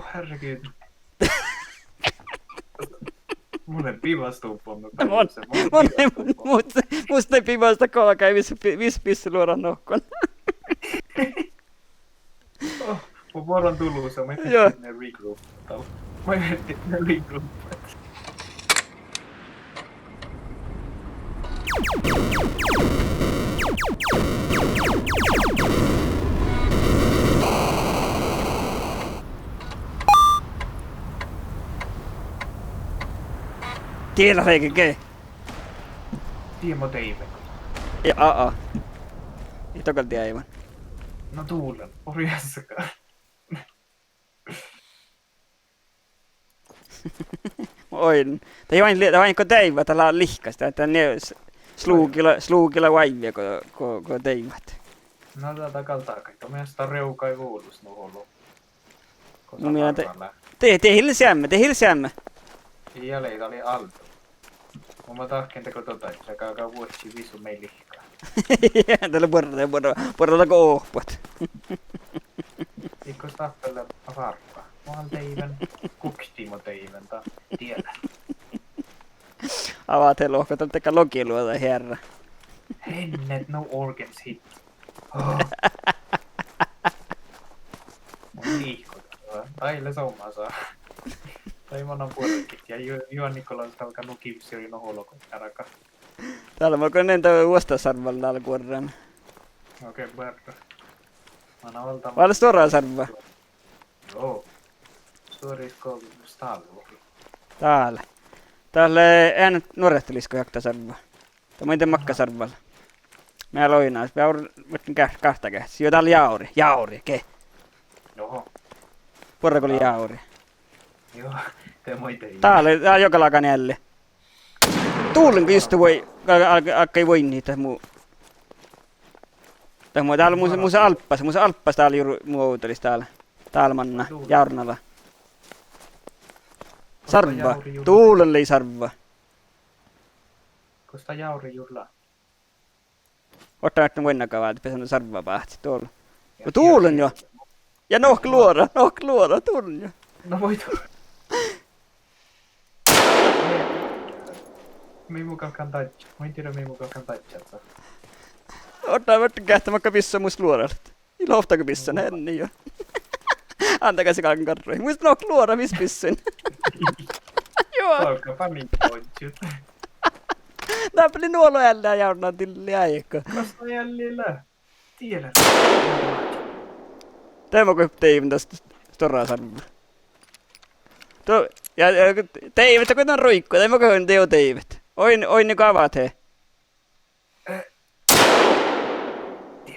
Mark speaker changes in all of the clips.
Speaker 1: Oh herregud. Mun ei pilastuu pommi
Speaker 2: Musta ei pivasta kookai viisi pissi luoda nohkon.
Speaker 1: Mun vuoron Tulussa, mä etsin ne regroup. Mä etsin ne regroup.
Speaker 2: Tiedä reikä.
Speaker 1: Tiemo Dave.
Speaker 2: Ja ei tokalti aivan.
Speaker 1: No tuulen, orjassakaan.
Speaker 2: Oin. Det var inte Dave tällä lihkasta, että ne slugilla vaivia ko Dave.
Speaker 1: No täältä kaltaakai. Mielestäni reuka ei kuulus nuholu.
Speaker 2: Mun mielestä te hilsiämme.
Speaker 1: Jälleen oli Alto. Mä tahken teko että se kaakaa vuosi visu meillä lihkaa.
Speaker 2: Tällä porralla kohpat.
Speaker 1: Ikkos tappelle varpaa. Mä oon teivän, kukstimo teivän, tiedä.
Speaker 2: Avaat he lohkot, tekä logiluota herra.
Speaker 1: Hennet, no organs hit. Mun liikkut. Taille saumaa saa. Tai monan puolelkit. Ja Juhan Nikolaista alkaa nukivisi oli noholokonäraka.
Speaker 2: Täällä mä oon nentä uostasarvalla täällä kuorraan.
Speaker 1: Okei, berra. Mä annan valtamaan.
Speaker 2: Vaalla suoraan sarva.
Speaker 1: Joo. Suorisko staaluohi.
Speaker 2: Täällä. Täällä äänet nuorehtelisko jakta sarva. Tämä on ite makkasarvalla. Mä loinaan. Mä oon kahta kähtä. Joo, täällä jauri. Ke?
Speaker 1: Joo.
Speaker 2: Porrako oli jauri.
Speaker 1: Joo, te muite.
Speaker 2: Täällä on joka lakan jälleen. Tuulen kun just voi, alkai voi niitä muu. Täällä on mun se alppas täällä juuri muu outelis täällä. Täällä manna, jaurnalla. Sarva, tuulen lei sarva.
Speaker 1: Kosta jauri julla.
Speaker 2: Ottaa näitä voinnakaan vaan, että pesän sarva päähti tuolla. No tuulen jo. Ja nohk luora, tuulen jo.
Speaker 1: No voi tulla. Mihin mukaan kantaa, mä en tiedä mihin mukaan kantaa jatsaa.
Speaker 2: Ottaa vaikka kähtämäkkä pissa musta luoralta. Ilohtako pissan henni jo. Antakaa se kalkan karroihin. Muista nohk luora miss pissin. Joo.
Speaker 1: Alkaa panikkoitjut.
Speaker 2: Tappeli nuolo jälleen jaurnaan tilli äijäkö.
Speaker 1: Kosta jäljellä. Tiedät.
Speaker 2: Tämä kun teivin tästä storaa sarvaa. Ja teivet, kun on ruikko. Tämä kun teo teivet. Oin niinku avaat he.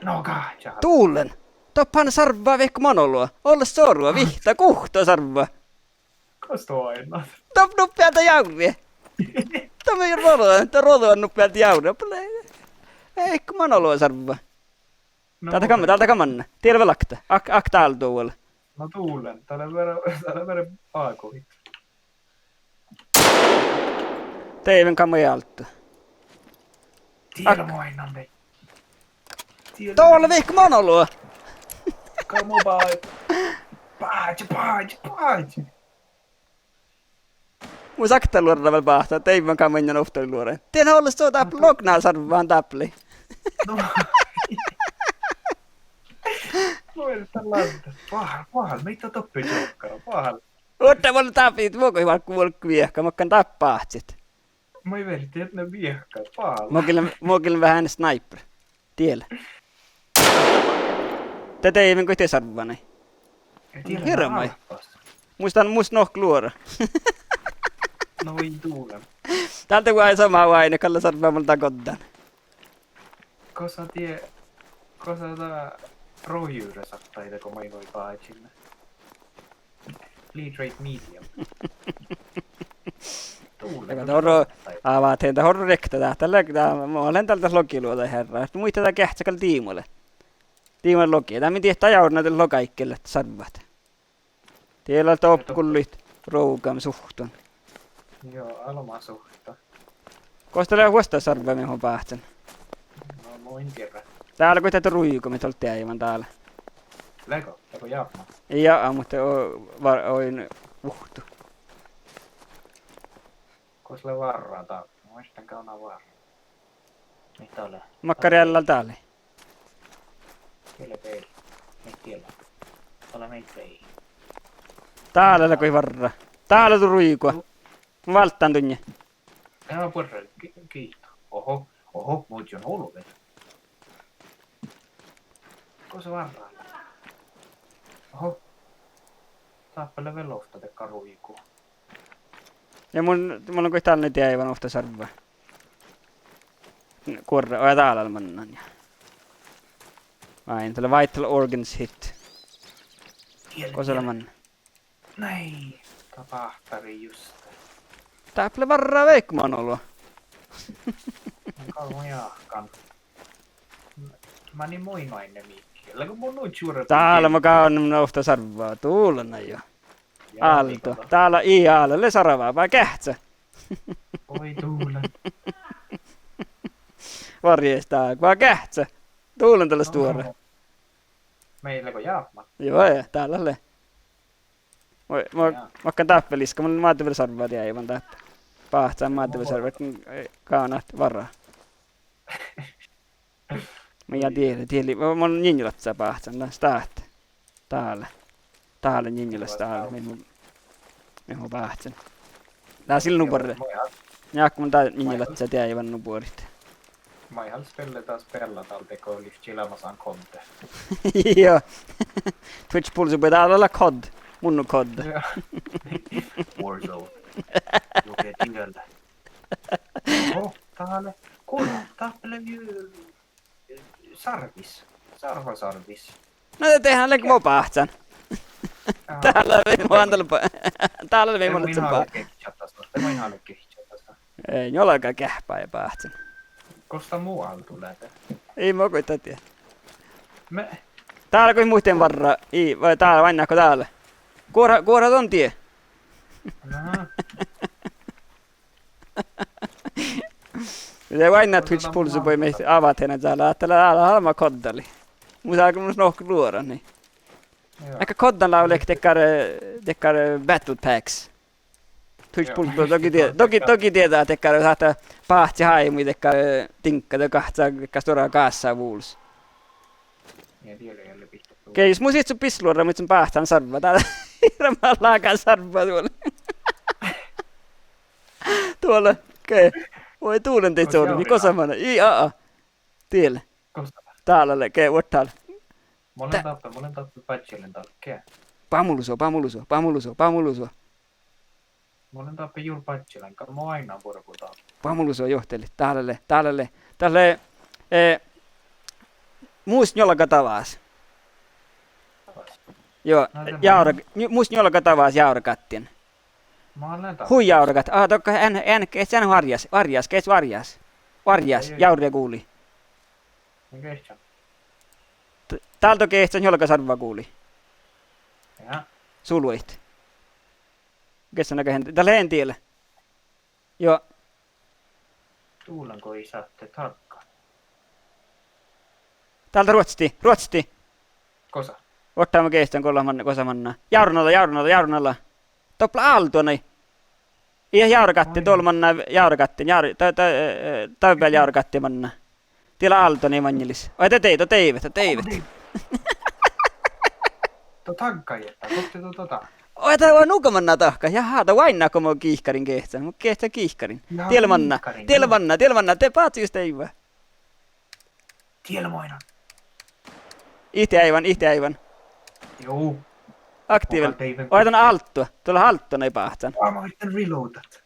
Speaker 1: No kahtja.
Speaker 2: Tuulen. Toppan sarvaa vehko manoloa. Olla sorua, vihta, kuhto sarvaa.
Speaker 1: Kosta aina.
Speaker 2: Top nuppealta jauria. Tämä on rodoa nuppealta jauria. Vehko manoloa sarvaa. Täältä kamanna. Tiedä velakta. Ak täällä tuolla.
Speaker 1: No tuulen. Täällä vere paakoit.
Speaker 2: Teiven kammoja altta.
Speaker 1: Tiedä moinnalle.
Speaker 2: Tuolla vehko manoloa.
Speaker 1: Kamo paaj.
Speaker 2: Mun sakta luoda vielä pahtaa. Teiven kammoja noftali luoda. Tiedä olla soo täppli. Lognaa sarvaan täppli.
Speaker 1: No. Noin tällaista. Pahal. Meitä toppii jokkara. Pahal.
Speaker 2: Otta mulle tapit. Voiko hyvä kuulkku viehkä. Mä kan tappaat sit.
Speaker 1: Mä ei verti, että ne viehkää. Pahal.
Speaker 2: Muokille vähän sniper. Tiellä. Tätä ei even kohtee sarvani. Hirmai. Muistan nohk luora.
Speaker 1: No ei tuulen.
Speaker 2: Täältä kun ai samaa vaine, kalla sarvaa multa koddan.
Speaker 1: Kosa tää rohjuure sattaita, kun mä ei voi paajille. Lead rate medium. Tuulen.
Speaker 2: Avaat heitä horro rekta täältä. Mä olen täältä logiluota herraa. Muista tää kähtsäkällä tiimolle. Tiimolle logia. Tää miti ehtaa jaurna tällä lokaikkelle, että sarvat. Tiellä on topkullit roukam suhtun.
Speaker 1: Joo, alma suhta.
Speaker 2: Kostelee huostaa sarvaa mehon päähtän.
Speaker 1: No, mä en tiedä.
Speaker 2: Täällä kun tätä ruiku, mitä olette aivan täällä.
Speaker 1: Lego Jaapma.
Speaker 2: Ja, mutta oin uhtu.
Speaker 1: Kun sulle varraa taas. Muistan kaunaa varraa. Mitä ole?
Speaker 2: Makkarialla täällä.
Speaker 1: Kyllä peili. Mitä tiellä? Ole meitä peili.
Speaker 2: Täällä kui varra. Täällä tu ruikua. Valttaan tunne.
Speaker 1: Tämä purre. Kiitos. Oho, muut on ollut vielä. Kun se varraa? Oho. Taappele velofta te karuiku.
Speaker 2: Ja mulla on kuin tällainen tie aivan ofta sarvaa. Kurra, oja täällä mannan. Vain, tällä vital organs hit. Kosella manna.
Speaker 1: Näin. Tapahtari just.
Speaker 2: Täällä varraa veikkumaan ollut.
Speaker 1: Kauan jahkan. Mä niin muinoinen mikkiellä, kun mun nuit suurempi.
Speaker 2: Täällä mä kaunnan ofta sarvaa. Tuulena jo. Aalto. Täällä i aalelle saravaa, vai kähtsä?
Speaker 1: Oi tuulen.
Speaker 2: Varjestaa, vai kähtsä? Tuulen tällä tuore.
Speaker 1: Meillä kun Jaapma.
Speaker 2: Joo, täällä le. Mä akkan tappeliska, mulla maatavilla sarvaa tiedä aivan täppä. Pahtsaan maatavilla sarvaa, kaunat varraa. Mä jää tieli. Mä oon ninjulatsa pahtsaan, staat. Täällä ninjulassa täällä. Mehän pahtsan. Tää silloin nuporre. Jaakko mun tää ninjulatsa tiedä aivan nuporit.
Speaker 1: Mä ihan spela talti, kun olisi chilamasaan konte.
Speaker 2: Joo. Twitch pulsu pitää olla kod. Mun on kod.
Speaker 1: Warzone. Lukee tiellä. Oho, täällä. Kuule, tappele sarvis. Sarvasarvis.
Speaker 2: No te tehdään leikki mä pahtsan. Täällä vei mua antalpa. Täällä vei mua nyt sen
Speaker 1: Te mä ihan kehitsätästä.
Speaker 2: Ei jollakaan kähpää ja pahtsan.
Speaker 1: Kosta muualla tulee te.
Speaker 2: Ei mä koittaa tiedä.
Speaker 1: Me...
Speaker 2: Täällä kuin muhteen varra. Ei, vai täällä, vainnaako täällä? Kuorat on tie. Ja vainna Twitch pulsu voi meistä avaat hänä täällä. Täällä halma koddali. Musta aika mun nohku luora, niin. Aika koddalla on tekkar battle packs. Twitch pulsu toki tietää tekkar saattaa pahtsi haimui tekkar tinkka te kahtsaa tekkar stora kaassa vuuls. Okei, jos musit sun pisluora, mutta sun paahtaan sarva. Täällä hirveän laakaan sarva tuolla. Tuolla, okei. Voi tuulen teit sormi, kosamana. Tiellä. Täällä, okei, vuot täällä.
Speaker 1: Molen tappel patchelen talkkeen.
Speaker 2: Pamulusua.
Speaker 1: Molen tappel juuri patchelen, kan mä aina purkutaan.
Speaker 2: Pamulusua johteli, täällä. Muist jollaga tavas. Joo, muist jollaga tavas jaurakattien. Hui jaurakat. Tokko en varjas. Jaurja kuuli. Täältä kehtsän jollaga sarva kuuli. Suluit. Kesän näköhen. Täällä en tiellä. Joo.
Speaker 1: Tuulanko ei saatte tarkkaan.
Speaker 2: Täältä ruotsti.
Speaker 1: Kosa.
Speaker 2: Ottaamme keistön kosamanna. Jaurnalla. Toppla aaltuonai. Ihan jaurakatti, tuolla manna jaurakatti. Täypäl jaurakatti manna. Tiellä aaltuonai manjilis. Oi teivet.
Speaker 1: Tuo tankkaajetta, kotte tota.
Speaker 2: Oi tää on nukamanna tahka. Jaha, tää vainaa kun mä kiihkarin kehtsän. Mä kehtsän kiihkarin. Tiellä manna. Te paatsi just eivä.
Speaker 1: Tielmoina.
Speaker 2: Ihti aivan.
Speaker 1: Joo.
Speaker 2: Aktiivil. Oitan alttua. Tuolla halttuna ei pahtsan.
Speaker 1: Mä oitan reloadat.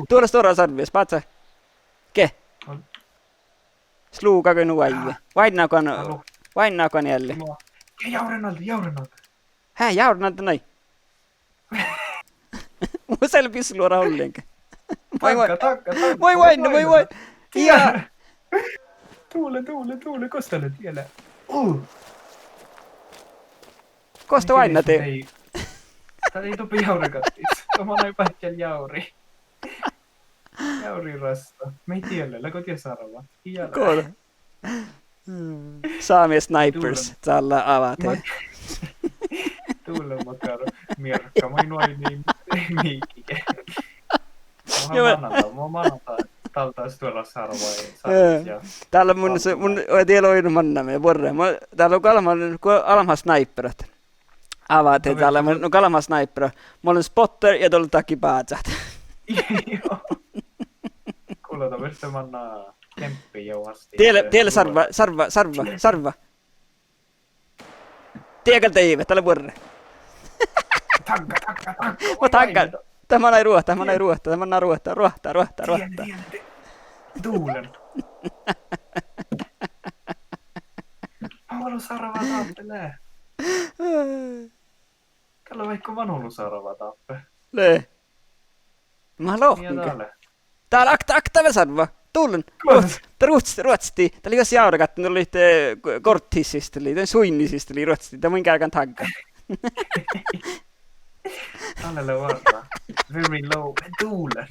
Speaker 2: Tuolla stora sarvies, paatsa. Ke? Sluukako nu äijä. Vainnaakon jälleen.
Speaker 1: Jaurennalta.
Speaker 2: Hää, jaurennalta noin. Mun selvis luora ollenkä. Moi. Ja.
Speaker 1: Tuule, kostalle vielä.
Speaker 2: Kosta vainna te.
Speaker 1: Tää ei topi jaurakattis. Tämä on pätkän jauri. Jauri rasta. Me ei tiedä, läkö tie sarava.
Speaker 2: Kuule. Saamia snipers tällä avate.
Speaker 1: Tuulen makaro. Mirkka, moi noin niin miikkikin. Mä manata. Taltaas tuolla sarvais ja...
Speaker 2: Täällä mun tiedä on mannamme borre. Täällä on kalma sniperat. Avate täällä on kalma snipera. Mä olen spotter ja tuolla takki päätsät.
Speaker 1: Joo. Kuulota vasta manna kemppi jouhasti.
Speaker 2: Tielle sarva. Tiekältä teive, täällä borre.
Speaker 1: Takka.
Speaker 2: Tämä ei ruohta.
Speaker 1: Tuulen. Mä haluan sarvaa tappelee. Kalla vaikka mä haluan sarvaa tappe.
Speaker 2: Le. Mä haluan. Täällä akta sarva. Tuulen. Ruotsti. Täällä jos jaurakat, ne oli korttisista, eli suinnisista, eli ruotsti. Tämä on kärkän tagga.
Speaker 1: Hallelle varra. Very low. Tuulen.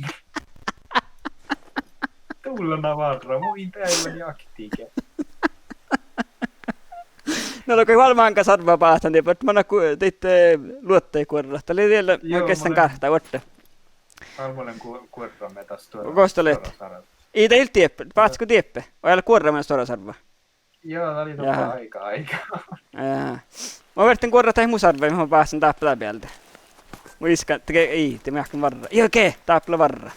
Speaker 1: Tuulena varra. Muin päivän jaktiike.
Speaker 2: No kai valmaanka sarva päästän, että mä teitte luotteen kuorra. Tämä oli vielä oikeastaan kahta vuotta.
Speaker 1: Valmoinen kuorramme tässä tuolla.
Speaker 2: Kostolet. Ei teillä tieppe. Päätkö tieppe? Vai olla kuorramme suora sarva?
Speaker 1: Joo, tämä oli toppa aika.
Speaker 2: Mä vertin kuorra tai mun sarva, mä pääsen tappelaa päältä. Mun iskä tekee, ei, te mä jahkin varra. Ei okei, tappela varra.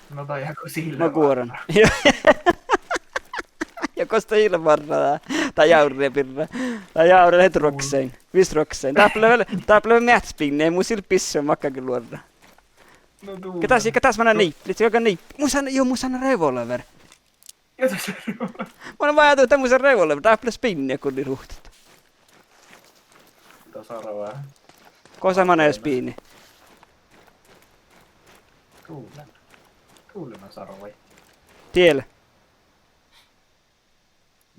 Speaker 1: No tai joko sillä
Speaker 2: mä kuoran. Ja kosta hiilen varra, tai jaurre pirra. Tai jaurre het roksein. Vis roksein. Tappele mätspinne, mun sillä pisse on makkakin luorra.
Speaker 1: No tuulen.
Speaker 2: Ketäs mä näin niip? Litsi joka niip. Mun sana revolver.
Speaker 1: Jota se revolver.
Speaker 2: Mä olen vaan ajatellut, että mun sana revolver. Tappele spinne, kun niin ruhtit.
Speaker 1: Tuossa arvaa.
Speaker 2: Kosa mä näin spinne.
Speaker 1: Tuulen on sarvai.
Speaker 2: Tiellä.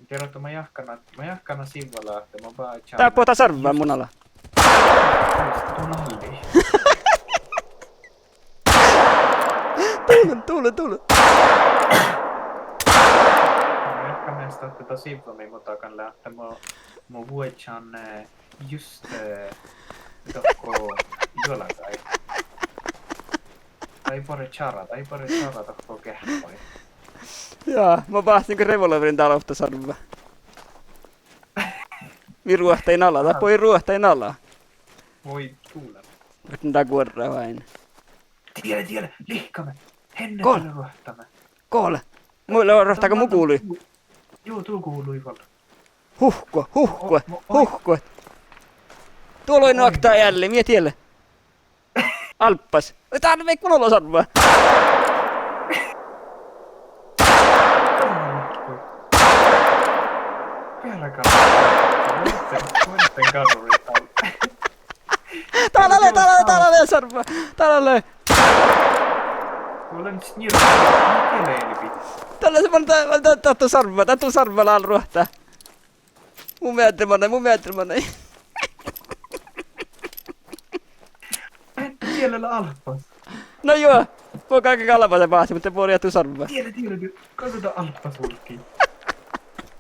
Speaker 1: Kerro, että mä jahkana sivvalla, että mä vaan...
Speaker 2: Tää puhutaan sarvaa mun ala. Tuulen.
Speaker 1: Mä jahkana sitä tätä sivvamia, mutta takan lähteä mun vuotsan just tokko juolakai. Tai pari chara tokko kehpai.
Speaker 2: Jaa, mä päästin revolverin taloutta sarvaa. Mi ruohtain ala, tapoi ruohtain ala.
Speaker 1: Voi tuulen.
Speaker 2: Nyt tää kuorraa vain.
Speaker 1: Tiedä, lihkame. Henne ruohtamme.
Speaker 2: Koole. Muilla rohtako mu kuului?
Speaker 1: Joo, tuu kuului valta.
Speaker 2: Huhko. Tuolla on aktaa jälleen, mie tielle. Alppas. Tää on veikko nolla sarvaa.
Speaker 1: Muitten kaduri.
Speaker 2: Täällä ole sarva. Täällä ole.
Speaker 1: Mulla on snirra. Mitä leilipi?
Speaker 2: Täällä se on tattu sarva. Tattu sarva laal ruohtaa. Mun miettelmänen.
Speaker 1: Tielellä alppas.
Speaker 2: No joo. Voi kaikki kalpasen paasi, mutta voi jättu sarva.
Speaker 1: Tiedä. Katsotaan alppas hulkkiin.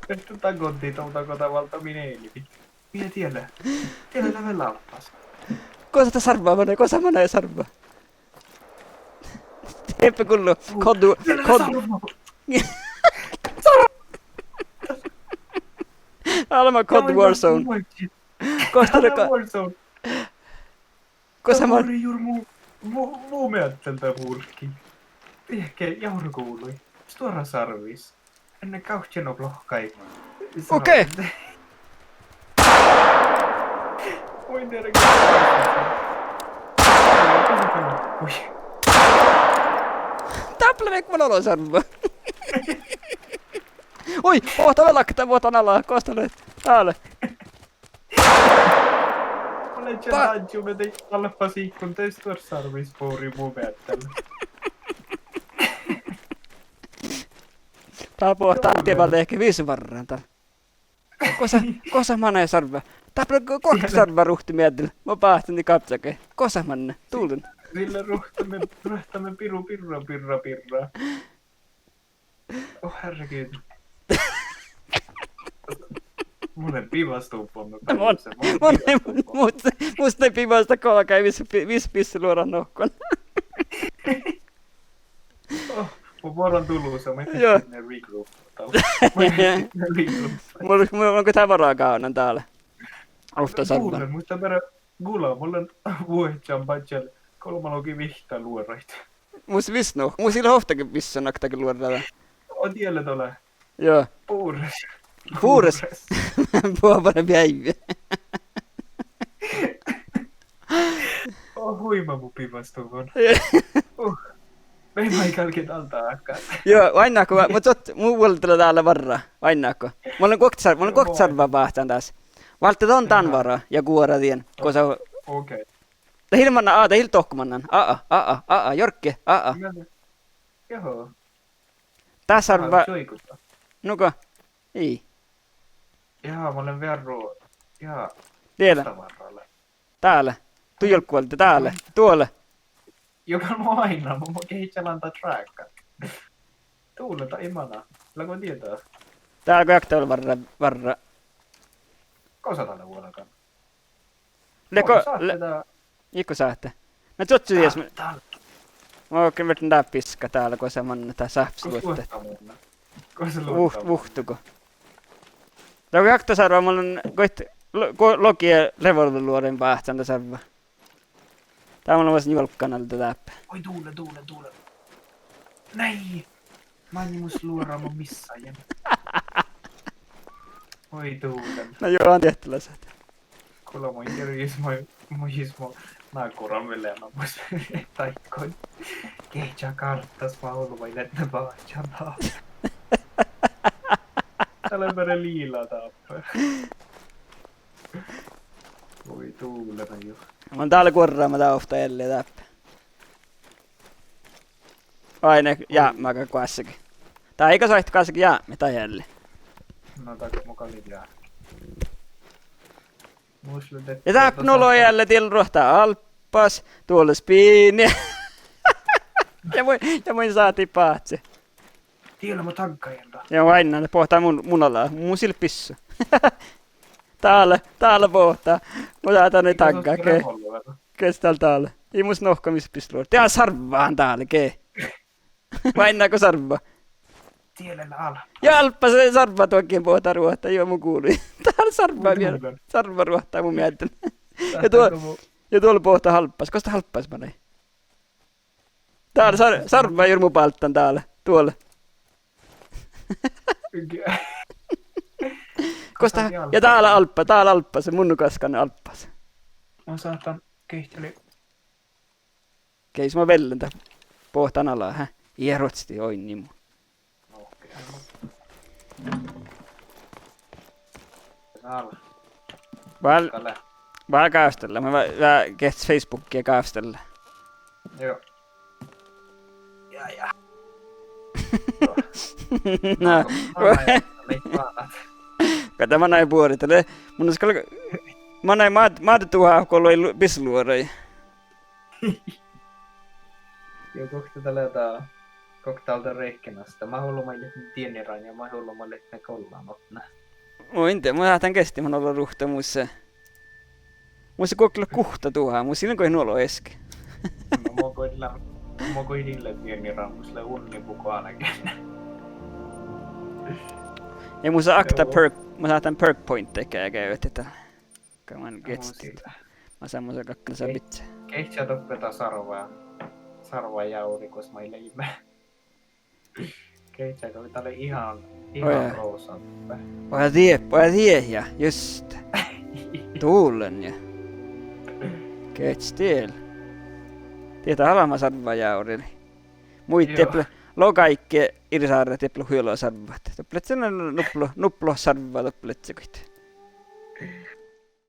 Speaker 1: Että takontiin tuolta kotavalta mineilipi. Minä tiellä. Tiellä lävellä alppas.
Speaker 2: Kosa sarvaa menee sarvaa. Teppä kullu. Kodu. Alma kod Warzone. Kosta
Speaker 1: Warzone.
Speaker 2: Kosa mä...
Speaker 1: Muu mietteltä hulkki. Ehkä jauru kuului. Stora sarvis. Ennen kauhtjeno blohkai.
Speaker 2: Okei.
Speaker 1: Voin tehdä
Speaker 2: Tapple veik mun olo sarva. Oi, oota velakta vuotan alaa. Kosta nyt. Täällä.
Speaker 1: Olen challenge, me tein alppasi, kun tein Stora sarvis puuri muu mietteltä.
Speaker 2: Tää puhutaan tievältä ehkä 5 varraan täällä. Kosa manee sarva. Täällä kohta sarva ruhti mietillä. Mä päästin niin katsake. Kosa manne. Tuulin.
Speaker 1: Sillä ruhtamme pirra. Oh herregud. Mulle pivastuuponnut.
Speaker 2: Musta ei pivasta kookaa, viisi pissi luoda nohkon.
Speaker 1: Mun vuoron Tulussa, mä
Speaker 2: Joo.
Speaker 1: sinne regroup.
Speaker 2: Mulla on kyllä varaa kaunan täällä. Ofta salvan.
Speaker 1: Kuulen, musta perä gula, mulla on vuohetjan badjal 3 vihtaa luorait.
Speaker 2: Mus visnu. Mus ilo oftakin vissu naktakin luoda.
Speaker 1: On tiellä tole.
Speaker 2: Joo.
Speaker 1: Puures.
Speaker 2: Puures. Puhuvan päivä.
Speaker 1: Huima mun pivastuupon. Ei maikalkin altaa akkaan.
Speaker 2: Joo, ainaako, mutta muulla tulee täällä varraa, ainaako. Mulla on kohta sarvaa vahtaan taas. Valtti ton tämän varaa ja kuora tien, kun se on...
Speaker 1: Okei.
Speaker 2: Tahil manna, tahil tohkumannan. Jorkki,
Speaker 1: Joo.
Speaker 2: Tää sarva...
Speaker 1: Soikusta.
Speaker 2: Nuko? Ei.
Speaker 1: Jaa, mä olen verru. Jaa.
Speaker 2: Vielä.
Speaker 1: Tavaralle.
Speaker 2: Täällä. Tuijolkkuolta täällä. Tuolla.
Speaker 1: Joka on aina, mun kehitsä lantaa tracka. Tuuleta imana. Läkö tietää?
Speaker 2: Täällä kun jaktaa varra.
Speaker 1: Kosa tällä vuodakaan.
Speaker 2: Ikko saatte. Mä tsotsu ties.
Speaker 1: Täällä.
Speaker 2: Mä oon kyllä tää piska täällä, kun se manna tää sähpsluotte.
Speaker 1: Kosa luottaa.
Speaker 2: Vuhtuko. Tää kun jaktaa sarva, mulla on logia revolveluoden päähtään tässä sarva. Tää mulla on vasta julkkanalta täppä.
Speaker 1: Oi tuule. Näin! Mannimus luorama missaajan. Oi tuulen.
Speaker 2: No joo, on tehtäläiset.
Speaker 1: Kuule mun järjismo naakuramille namus taikkoin. Kehtsä karttas mauluvain, että ne vaatjantaa. Täällä on meren liilaa tappaa. Oi tuulena jo.
Speaker 2: Mä oon täällä kuorraama tää ofta elleen täppä. Aine jäämääkä kuassakin. Tää eikä soihti kuassakin jäämme tai jälleen.
Speaker 1: No takas mukaan liikaa.
Speaker 2: Ja tää nolo jälleen tilruhtaa alppas, tuolla spiini. ja mun saatiin paatsi.
Speaker 1: Tiellä mä tankkaajalla.
Speaker 2: Ja aina ne pohtaa munalla, mun silpissu. Täällä pohtaa. Mä saatan ne tankkaa, kes täällä. Ei mus nohka missä pisluor. Tää sarvaan täällä, kee. Vainnaako sarva?
Speaker 1: Tiellä ala.
Speaker 2: Ja alppa se sarva tuokin pohtaa ruohtaa, joo mun kuului. Täällä sarvaa vielä. Sarva ruohtaa mun mietin. Ja tuolla pohtaa halppas. Kosta halppas mä näin? Täällä sarva jurmu palttan täällä. Tuolla. Kosta, ja täällä alppa, se mun kaskan alppas.
Speaker 1: Mä saatan kehteli.
Speaker 2: Keis mä vellentä. Pohtaan alaa, hä? Ierotsti, oi nimu. Vaan kaastella. Mä kehtis Facebookia kaastella.
Speaker 1: Joo. Ja.
Speaker 2: No. Kato mä näin puoritelle. Mun on skalla... Mä näin maattuhaa, kun oli pisluorai.
Speaker 1: Joo, kohta tällä jotain koktaalta reikkenasta. Mä haluan maille tieniran ja mä haluan maille ne kollaan otna.
Speaker 2: Mä en tiedä, mä lähtän kesti, mä olla ruhta muussa. Muussa kokeilla kuhta tuohon, muussa siinä kohin olo eski.
Speaker 1: Mä koin niille tieniran, muussa unnipuku ainakin.
Speaker 2: Ja muussa akta perk, mä saatan perk point tekee käytetään. Kaman ketsit. Mä semmoisen kakkansa pitää.
Speaker 1: Kehtsä toppeta sarvaa jaurikos maille ime. Kehtsä kun tää oli ihan roosan.
Speaker 2: Voi tiedä, just. Tuulen ja. Kets tiellä. Tietää halama sarvaa jaurille. Muit teple, lokaikke irisaarre teple huiloa sarvaa. Teplet sen nuplo sarvaa teplet se kuitenkin.